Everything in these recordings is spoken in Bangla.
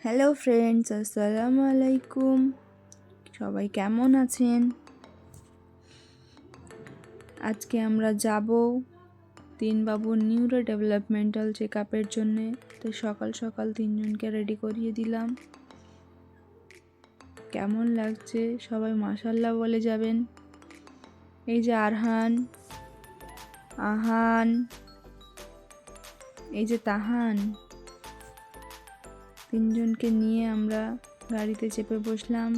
হ্যালো ফ্রেন্ডস, আসসালামু আলাইকুম। সবাই কেমন আছেন? আজকে আমরা যাব তিনবাবুর নিউরো ডেভেলপমেন্টাল চেক আপের জন্যে। তো সকাল সকাল তিনজনকে রেডি করিয়ে দিলাম। কেমন লাগছে সবাই মাশাল্লাহ বলে যাবেন। এই যে আরহান, আহান, এই যে তাহান, তিনজনকে নিয়ে আমরা গাড়িতে চেপে বসলাম।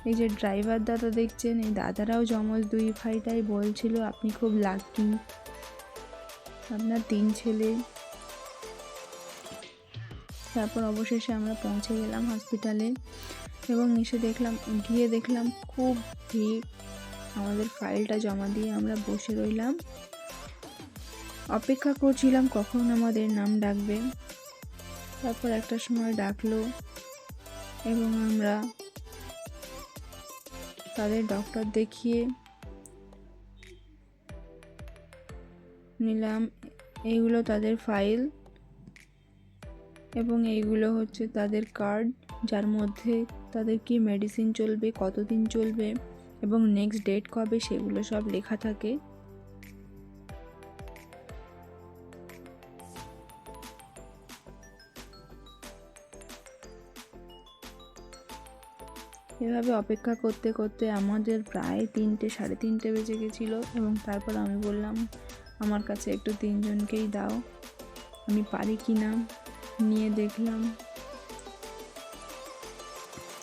এই যে ড্রাইভার দাদা দেখছেন, এই দাদারাও যমজ দুই ভাইটাই বলছিল আপনি খুব লাকি, আপনার 3 ছেলে। তারপর অবশেষে আমরা পৌঁছে গেলাম হসপিটালে এবং গিয়ে দেখলাম খুব ভিড়। আমাদের ফাইলটা জমা দিয়ে আমরা বসে রইলাম, অপেক্ষা করছিলাম কখন আমাদের নাম ডাকবে। তারপর একটা সময় ডাকলো এবং আমরা তাদের ডক্টর দেখিয়ে নিলাম। এইগুলো তাদের ফাইল এবং এইগুলো হচ্ছে তাদের কার্ড, যার মধ্যে তাদের কি মেডিসিন চলবে, কতদিন চলবে এবং নেক্সট ডেট কবে, সেগুলো সব লেখা থাকে। এভাবে অপেক্ষা করতে করতে আমাদের প্রায় 3টে, 3:30 বেজে গেছিলো এবং তারপর আমি বললাম আমার কাছে একটু তিনজনকেই দাও, আমি পারি কি না। নিয়ে দেখলাম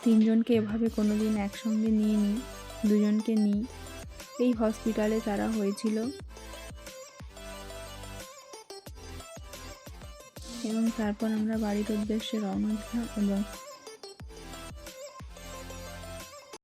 তিনজনকে এভাবে কোনোদিন একসঙ্গে নিয়ে নিই, দুজনকে নিই। এই হসপিটালে তারা হয়েছিল এবং তারপর আমরা বাড়ির উদ্দেশ্যে রওনা দিলাম এবং